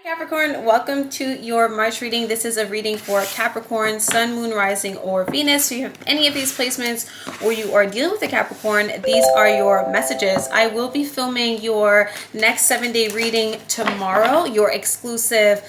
Capricorn, welcome to your March reading. This is a reading for Capricorn, Sun, Moon, Rising, or Venus. So you have any of these placements or you are dealing with a Capricorn, these are your messages. I will be filming your next 7-day reading tomorrow, your exclusive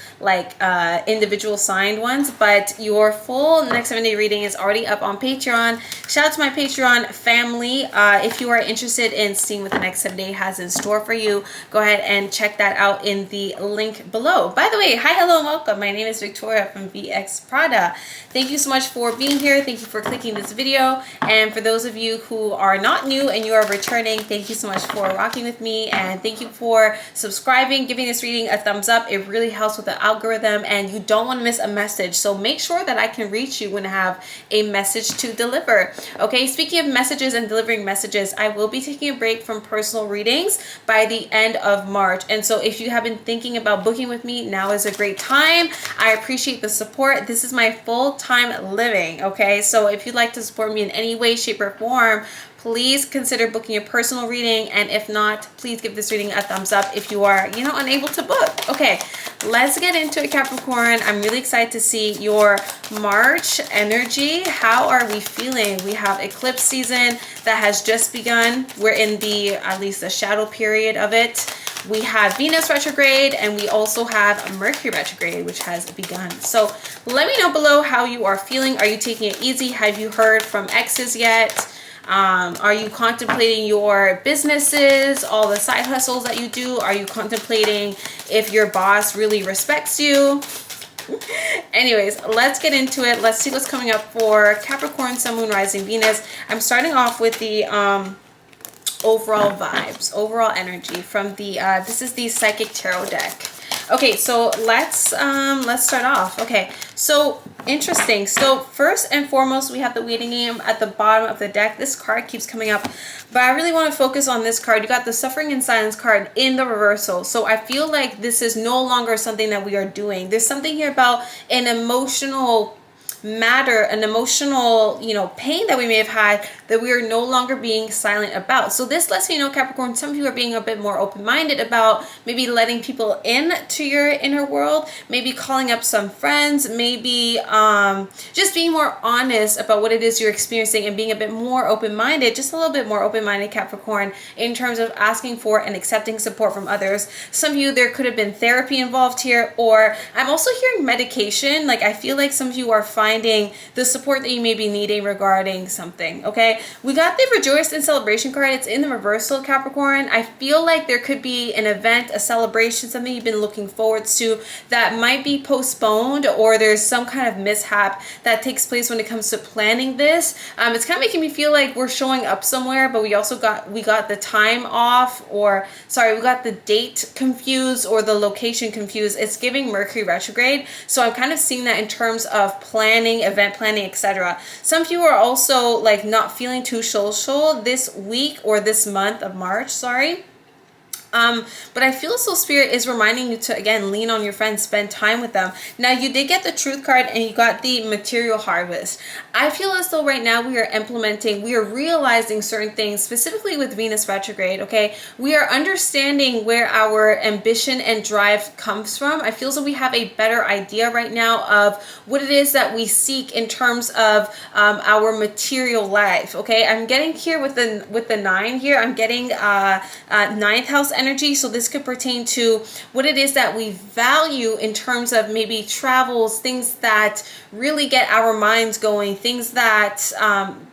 individual signed ones, but your full next 7-day reading is already up on Patreon. Shout out to my Patreon family. If you are interested in seeing what the next 7 day has in store for you, go ahead and check that out in the link below. By the way, hi, hello, and welcome. My name is Victoria from VXPRADA. Thank you so much for being here. Thank you for clicking this video. And for those of you who are not new and you are returning, thank you so much for rocking with me. And thank you for subscribing, giving this reading a thumbs up. It really helps with the algorithm and you don't want to miss a message. So make sure that I can reach you when I have a message to deliver. Okay, speaking of messages and delivering messages, I will be taking a break from personal readings by the end of March. And so if you have been thinking about booking with me, now is a great time. I appreciate the support. This is my full-time living, okay? So if you'd like to support me in any way, shape, or form, please consider booking a personal reading. And if not, please give this reading a thumbs up if you are, unable to book. Okay, let's get into it, Capricorn. I'm really excited to see your March energy. How are we feeling? We have eclipse season that has just begun. We're in at least the shadow period of it. We have Venus retrograde and we also have Mercury retrograde, which has begun. So let me know below how you are feeling. Are you taking it easy? Have you heard from exes yet? Are you contemplating your businesses, all the side hustles that you do? Are you contemplating if your boss really respects you? Anyways, let's get into it. Let's see what's coming up for Capricorn, Sun, Moon, Rising, Venus. I'm starting off with the overall vibes, overall energy from the this is the Psychic Tarot deck. Okay, so let's start off. Okay, so interesting. So first and foremost, we have the waiting game at the bottom of the deck. This card keeps coming up, but I really want to focus on this card. You got the Suffering in Silence card in the reversal. So I feel like this is no longer something that we are doing. There's something here about an emotional matter, an emotional pain that we may have had that we are no longer being silent about. So this lets me know, Capricorn, some of you are being a bit more open-minded about maybe letting people in to your inner world, maybe calling up some friends, maybe just being more honest about what it is you're experiencing and being a bit more open-minded, just a little bit more open-minded, Capricorn, in terms of asking for and accepting support from others. Some of you, there could have been therapy involved here, or I'm also hearing medication. Like I feel like some of you are finding the support that you may be needing regarding something. Okay, we got the Rejoice and Celebration card. It's in the reversal, Capricorn. I feel like there could be an event, a celebration, something you've been looking forward to that might be postponed, or there's some kind of mishap that takes place when it comes to planning this. It's kind of making me feel like we're showing up somewhere, but we got the time off, or sorry, we got the date confused or the location confused. It's giving Mercury retrograde, so I'm kind of seeing that in terms of planning, event planning, etc. Some of you are also like not feeling too social this week or this month of March, sorry. But I feel as though Spirit is reminding you to, again, lean on your friends, spend time with them. Now, you did get the Truth card and you got the Material Harvest. I feel as though right now we are realizing certain things, specifically with Venus retrograde, okay? We are understanding where our ambition and drive comes from. I feel as though we have a better idea right now of what it is that we seek in terms of our material life, okay? I'm getting here with the 9 here. I'm getting 9th house energy. So this could pertain to what it is that we value in terms of maybe travels, things that really get our minds going, things that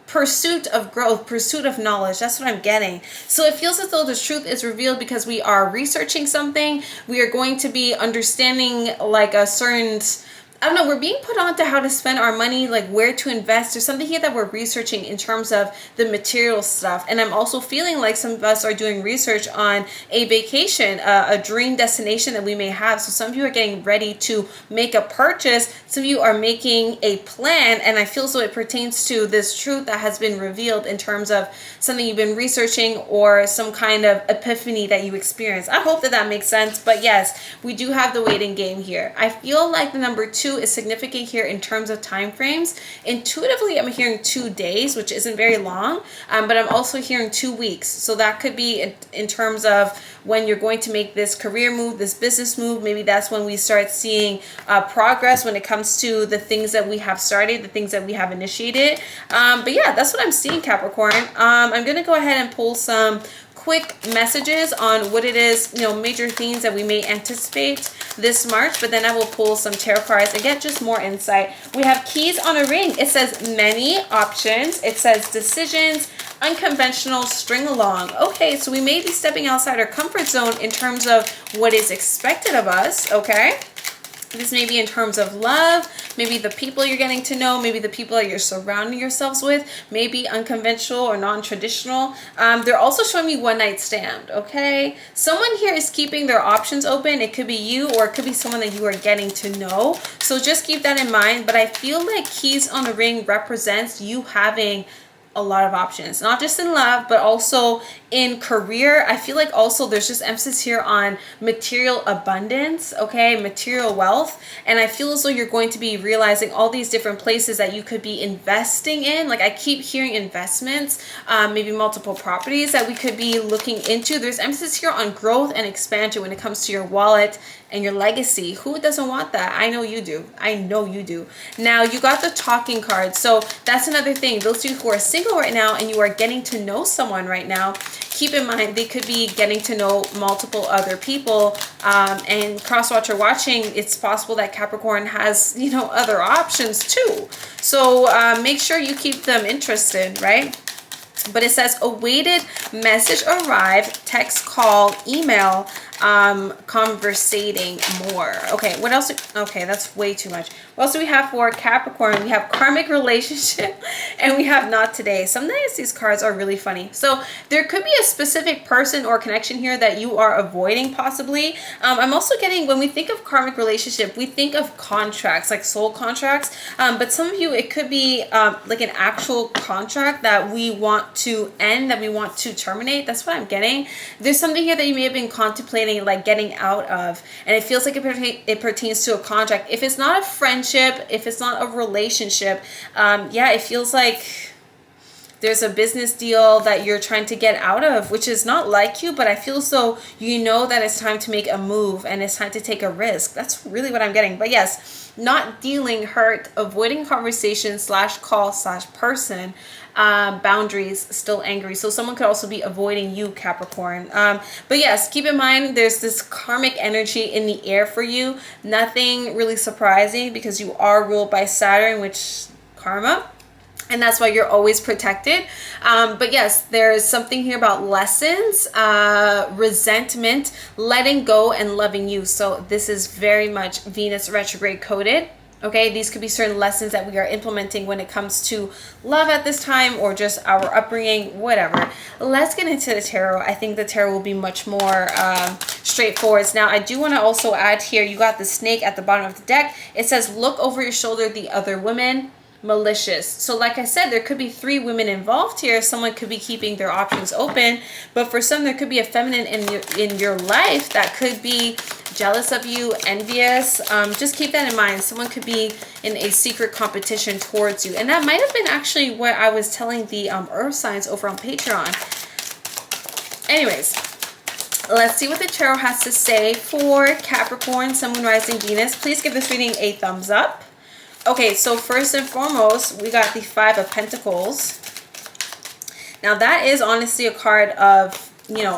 pursuit of growth, pursuit of knowledge. That's what I'm getting. So it feels as though the truth is revealed because we are researching something. We are going to be understanding like a certain, I don't know, we're being put on to how to spend our money, like where to invest. There's something here that we're researching in terms of the material stuff. And I'm also feeling like some of us are doing research on a vacation, a dream destination that we may have. So some of you are getting ready to make a purchase. Some of you are making a plan. And I feel so it pertains to this truth that has been revealed in terms of something you've been researching or some kind of epiphany that you experience. I hope that makes sense. But yes, we do have the waiting game here. I feel like the number 2 2 is significant here in terms of time frames. Intuitively, I'm hearing 2 days, which isn't very long, but I'm also hearing 2 weeks. So that could be in terms of when you're going to make this career move, this business move. Maybe that's when we start seeing progress when it comes to the things that we have started, the things that we have initiated. But yeah, that's what I'm seeing, Capricorn. I'm going to go ahead and pull some quick messages on what it is, major themes that we may anticipate this March, but then I will pull some tarot cards and get just more insight. We have keys on a ring. It says many options. It says decisions, unconventional, string along. Okay, so we may be stepping outside our comfort zone in terms of what is expected of us, okay? This may be in terms of love, maybe the people you're getting to know, maybe the people that you're surrounding yourselves with, maybe unconventional or non-traditional. They're also showing me one night stand, okay? Someone here is keeping their options open. It could be you, or it could be someone that you are getting to know. So just keep that in mind. But I feel like keys on the ring represents you having a lot of options, not just in love, but also in career. I feel like also there's just emphasis here on material abundance, okay, material wealth. And I feel as though you're going to be realizing all these different places that you could be investing in. Like I keep hearing investments, maybe multiple properties that we could be looking into. There's emphasis here on growth and expansion when it comes to your wallet and your legacy. Who doesn't want that? I know you do. I know you do. Now you got the talking card. So that's another thing. Those of you who are single right now and you are getting to know someone right now, keep in mind they could be getting to know multiple other people. And cross watcher watching, it's possible that Capricorn has, other options too. So make sure you keep them interested, right? But it says awaited message arrived, text, call, email, conversating more. Okay, what else? Okay, that's way too much. What else do we have for Capricorn? We have karmic relationship and we have not today. Sometimes these cards are really funny. So there could be a specific person or connection here that you are avoiding possibly. I'm also getting, when we think of karmic relationship, we think of contracts, like soul contracts. But some of you, it could be like an actual contract that we want to end, that we want to terminate. That's what I'm getting. There's something here that you may have been contemplating like getting out of, and it feels like it pertains to a contract. If it's not a friendship, if it's not a relationship, yeah, it feels like there's a business deal that you're trying to get out of, which is not like you, but I feel so that it's time to make a move and it's time to take a risk. That's really what I'm getting. But yes, not dealing, hurt, avoiding conversation / call / person, boundaries, still angry. So someone could also be avoiding you, Capricorn. But yes, keep in mind there's this karmic energy in the air for you. Nothing really surprising because you are ruled by Saturn, which karma. And that's why you're always protected. But yes, there's something here about lessons, resentment, letting go, and loving you. So this is very much Venus retrograde coded. Okay, these could be certain lessons that we are implementing when it comes to love at this time, or just our upbringing, whatever. Let's get into the tarot. I think the tarot will be much more straightforward. Now, I do want to also add here, you got the snake at the bottom of the deck. It says, look over your shoulder, the other women. Malicious. So like I said, there could be 3 women involved here. Someone could be keeping their options open, but for some there could be a feminine in your life that could be jealous of you, envious. Just keep that in mind. Someone could be in a secret competition towards you, and that might have been actually what I was telling the earth signs over on Patreon. Anyways, let's see what the tarot has to say for Capricorn, Sun, Moon, Rising, Venus. Please give this reading a thumbs up. Okay, so first and foremost, we got the 5 of Pentacles. Now that is honestly a card of,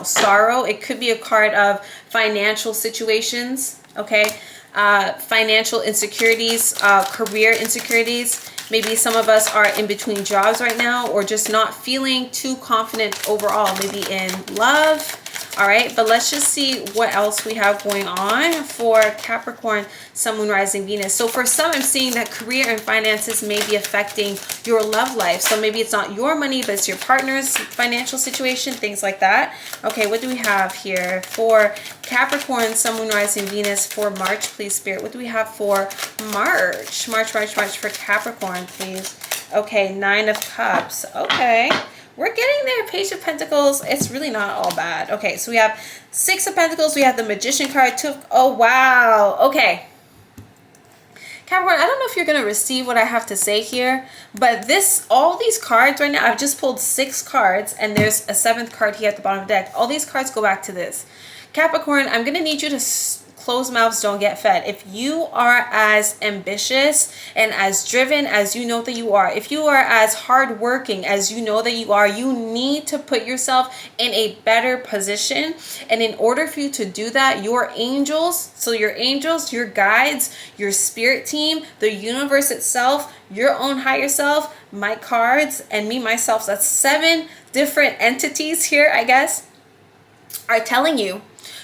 sorrow. It could be a card of financial situations, okay? Financial insecurities, career insecurities. Maybe some of us are in between jobs right now, or just not feeling too confident overall, maybe in love. All right, but let's just see what else we have going on for Capricorn, Sun, Moon, Rising, Venus. So for some, I'm seeing that career and finances may be affecting your love life. So maybe it's not your money, but it's your partner's financial situation, things like that. Okay, what do we have here for Capricorn, Sun, Moon, Rising, Venus for March, please, Spirit? What do we have for March? March for Capricorn, please. Okay, 9 of Cups. Okay. We're getting there. Page of Pentacles. It's really not all bad. Okay, so we have 6 of Pentacles. We have the Magician card. 2 of... Oh, wow. Okay. Capricorn, I don't know if you're going to receive what I have to say here, but all these cards right now, I've just pulled 6 cards, and there's a 7th card here at the bottom of the deck. All these cards go back to this. Capricorn, I'm going to need you to closed mouths don't get fed. If you are as ambitious and as driven as you know that you are, if you are as hardworking as you know that you are, you need to put yourself in a better position. And in order for you to do that, your angels, your guides, your spirit team, the universe itself, your own higher self, my cards, and me, myself, that's 7 different entities here, I guess, are telling you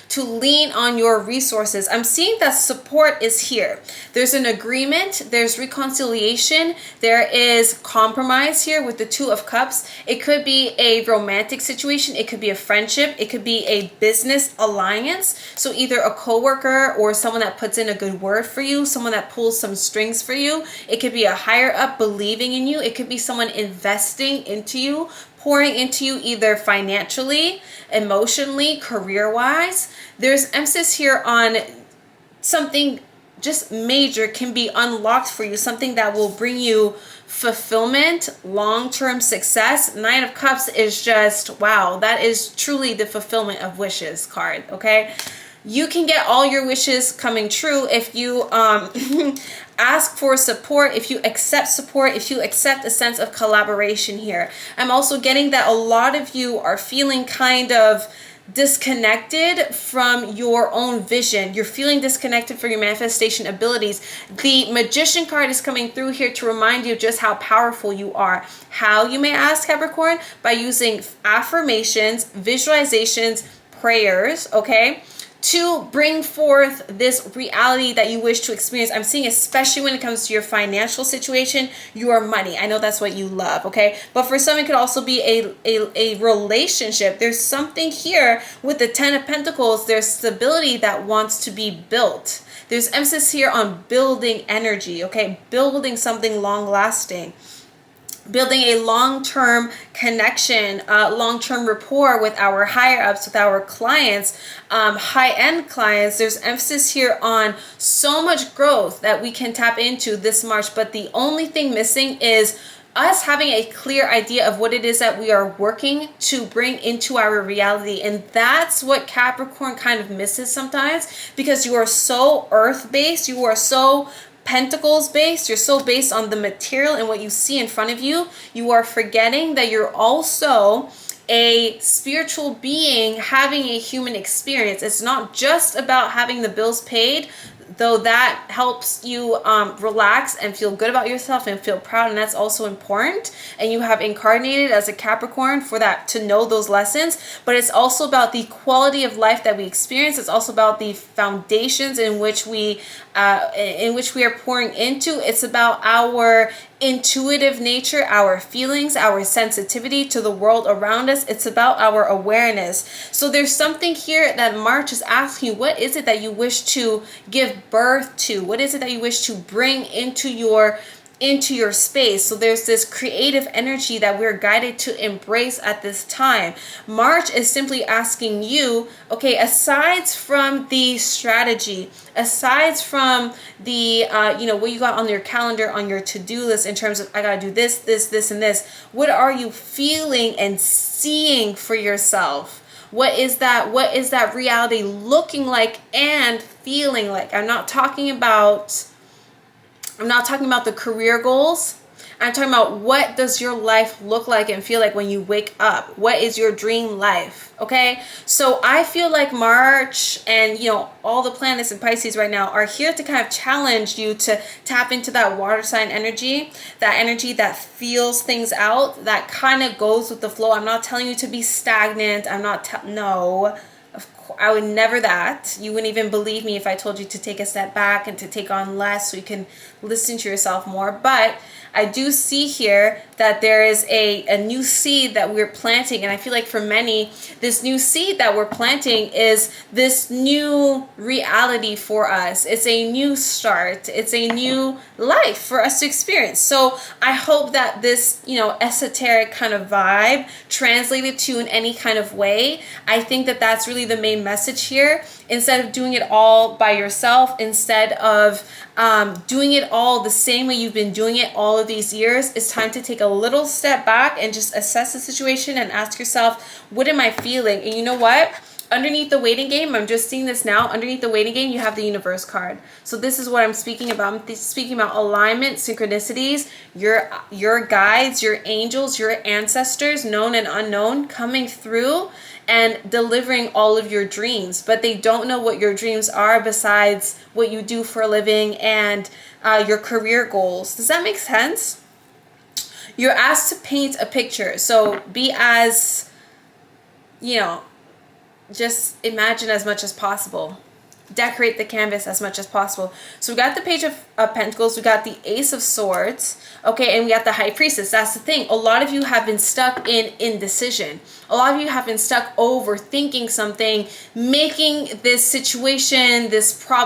to lean on your resources. I'm seeing that support is here. There's an agreement, there's reconciliation, there is compromise here with the 2 of Cups. It could be a romantic situation, it could be a friendship, it could be a business alliance. So either a coworker or someone that puts in a good word for you, someone that pulls some strings for you. It could be a higher up believing in you. It could be someone investing into you, pouring into you either financially, emotionally, career-wise. There's emphasis here on something just major can be unlocked for you, something that will bring you fulfillment, long-term success. 9 of Cups is just, wow, that is truly the fulfillment of wishes card, okay? You can get all your wishes coming true if you ask for support, if you accept support, if you accept a sense of collaboration here. I'm also getting that a lot of you are feeling kind of disconnected from your own vision. You're feeling disconnected from your manifestation abilities. The Magician card is coming through here to remind you just how powerful you are. How, you may ask, Capricorn? By using affirmations, visualizations, prayers, okay, to bring forth this reality that you wish to experience. I'm seeing, especially when it comes to your financial situation, your money. I know that's what you love, okay? But for some, it could also be a relationship. There's something here with the 10 of Pentacles. There's stability that wants to be built. There's emphasis here on building energy, okay? Building something long-lasting. Building a long-term connection, long-term rapport with our higher-ups, with our clients, high-end clients. There's emphasis here on so much growth that we can tap into this March, but the only thing missing is us having a clear idea of what it is that we are working to bring into our reality. And that's what Capricorn kind of misses sometimes, because you are so earth-based, you are so Pentacles based, you're so based on the material and what you see in front of you. You are forgetting that you're also a spiritual being having a human experience. It's not just about having the bills paid, though that helps you relax and feel good about yourself and feel proud, and that's also important. And you have incarnated as a Capricorn for that, to know those lessons. But it's also about the quality of life that we experience. It's also about the foundations in which we are pouring into. It's about our intuitive nature, our feelings, our sensitivity to the world around us. It's about our awareness. So there's something here that March is asking you, what is it that you wish to give birth to? What is it that you wish to bring into your space? So there's this creative energy that we're guided to embrace at this time. March is simply asking you, okay, aside from the strategy, aside from the what you got on your calendar, on your to-do list in terms of I gotta do this, and this, what are you feeling and seeing for yourself? What is that reality looking like and feeling like? I'm not talking about the career goals. I'm talking about, what does your life look like and feel like when you wake up? What is your dream life? Okay? So I feel like March and, all the planets in Pisces right now are here to kind of challenge you to tap into that water sign energy, that energy that feels things out, that kind of goes with the flow. I'm not telling you to be stagnant. No. I would never that. You wouldn't even believe me if I told you to take a step back and to take on less so you can listen to yourself more. But I do see here that there is a new seed that we're planting. And I feel like for many, this new seed that we're planting is this new reality for us. It's a new start. It's a new life for us to experience. So I hope that this, esoteric kind of vibe translated to you in any kind of way. I think that that's really the main message here. Instead of doing it all by yourself, instead of doing it all the same way you've been doing it all of these years, it's time to take a little step back and just assess the situation and ask yourself, what am I feeling? And you know what? Underneath the waiting game, I'm just seeing this now, underneath the waiting game, you have the universe card. So this is what I'm speaking about. I'm speaking about alignment, synchronicities, your guides, your angels, your ancestors, known and unknown, coming through and delivering all of your dreams. But they don't know what your dreams are besides what you do for a living and your career goals. Does that make sense? You're asked to paint a picture. So be as, just imagine as much as possible. Decorate the canvas as much as possible. So we got the Page of Pentacles, we got the Ace of Swords, okay, and we got the High Priestess. That's the thing. A lot of you have been stuck in indecision. A lot of you have been stuck overthinking something, making this situation,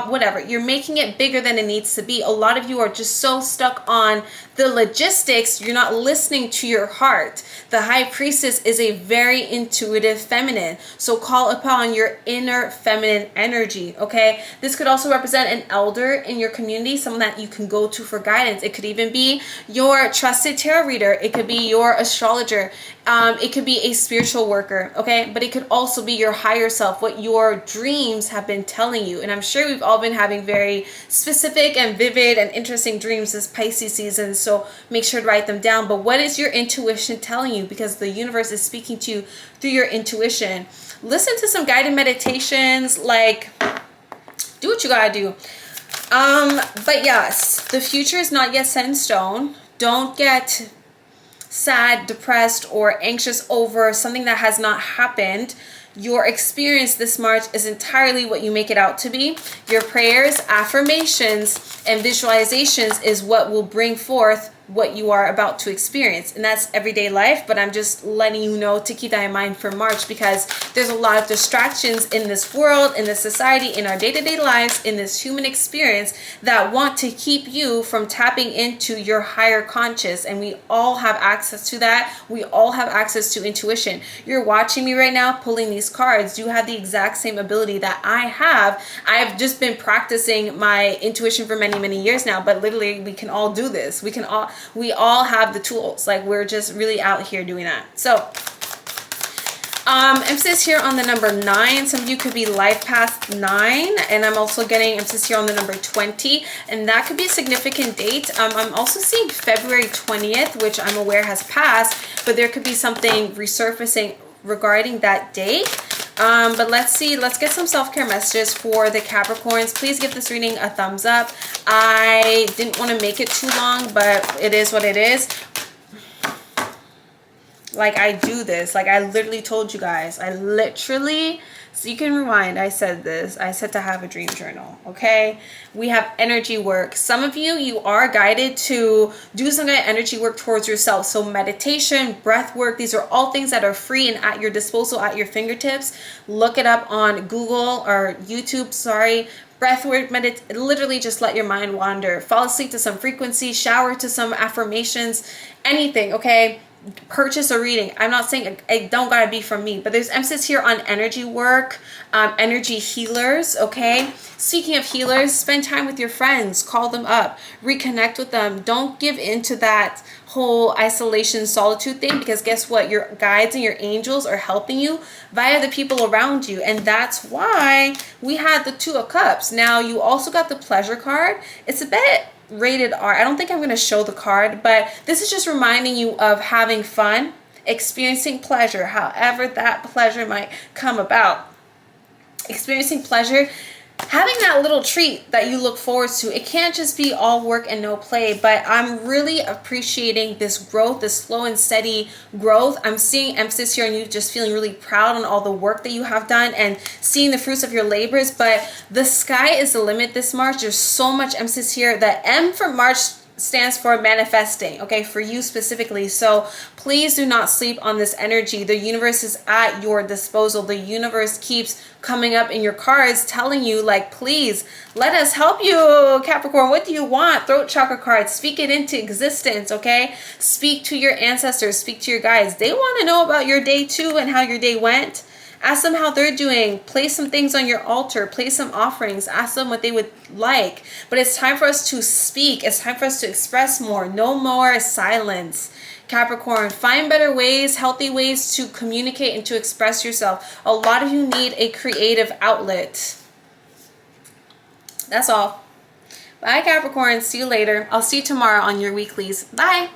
whatever. You're making it bigger than it needs to be. A lot of you are just so stuck on the logistics, you're not listening to your heart. The High Priestess is a very intuitive feminine. So call upon your inner feminine energy, okay? This could also represent an elder in your community, someone that you can go to for guidance. It could even be your trusted tarot reader. It could be your astrologer. It could be a spiritual worker, okay? But it could also be your higher self, what your dreams have been telling you. And I'm sure we've all been having very specific and vivid and interesting dreams this Pisces season, so make sure to write them down. But what is your intuition telling you? Because the universe is speaking to you through your intuition. Listen to some guided meditations, like do what you gotta do. But yes, the future is not yet set in stone. Don't get sad, depressed, or anxious over something that has not happened. Your experience this March is entirely what you make it out to be. Your prayers, affirmations, and visualizations is what will bring forth what you are about to experience, and that's everyday life. But I'm just letting you know to keep that in mind for March, because there's a lot of distractions in this world, in this society, in our day-to-day lives, in this human experience that want to keep you from tapping into your higher conscious. And we all have access to that. We all have access to intuition. You're watching me right now pulling these cards. You have the exact same ability that I have. I've just been practicing my intuition for many years now, but literally we can all do this. We all have the tools. Like, we're just really out here doing that. So emphasis here on the number 9. Some of you could be life path 9, and I'm also getting emphasis here on the number 20, and that could be a significant date. I'm also seeing February 20th, which I'm aware has passed, but there could be something resurfacing regarding that date. But let's see, let's get some self-care messages for the Capricorns. Please give this reading a thumbs up. I didn't want to make it too long, but it is what it is. Like, I do this, like I literally told you guys, so you can rewind. I said this. I said to have a dream journal, okay? We have energy work. Some of you are guided to do some kind of energy work towards yourself. So meditation, breath work, these are all things that are free and at your disposal, at your fingertips. Look it up on Google or YouTube, breathwork, literally just let your mind wander. Fall asleep to some frequency, shower to some affirmations, anything, okay? Purchase a reading. I'm not saying it don't gotta be from me, but there's emphasis here on energy work, energy healers, okay? Speaking of healers, spend time with your friends, call them up, reconnect with them. Don't give into that whole isolation, solitude thing, because guess what? Your guides and your angels are helping you via the people around you, and that's why we had the Two of Cups. Now, you also got the Pleasure card. It's a bit rated R. I don't think I'm going to show the card, but this is just reminding you of having fun, experiencing pleasure, however that pleasure might come about. Experiencing pleasure, having that little treat that you look forward to. It can't just be all work and no play, but I'm really appreciating this growth, this slow and steady growth. I'm seeing emphasis here on you just feeling really proud on all the work that you have done and seeing the fruits of your labors. But the sky is the limit this March. There's so much emphasis here. The M for March stands for manifesting, okay, for you specifically. So please do not sleep on this energy. The universe is at your disposal. The universe keeps coming up in your cards telling you, like, please let us help you, Capricorn. What do you want? Throat chakra cards, speak it into existence, okay? Speak to your ancestors, speak to your guides. They want to know about your day too and how your day went. Ask them how they're doing. Place some things on your altar. Place some offerings. Ask them what they would like. But it's time for us to speak. It's time for us to express more. No more silence. Capricorn, find better ways, healthy ways to communicate and to express yourself. A lot of you need a creative outlet. That's all. Bye, Capricorn. See you later. I'll see you tomorrow on your weeklies. Bye.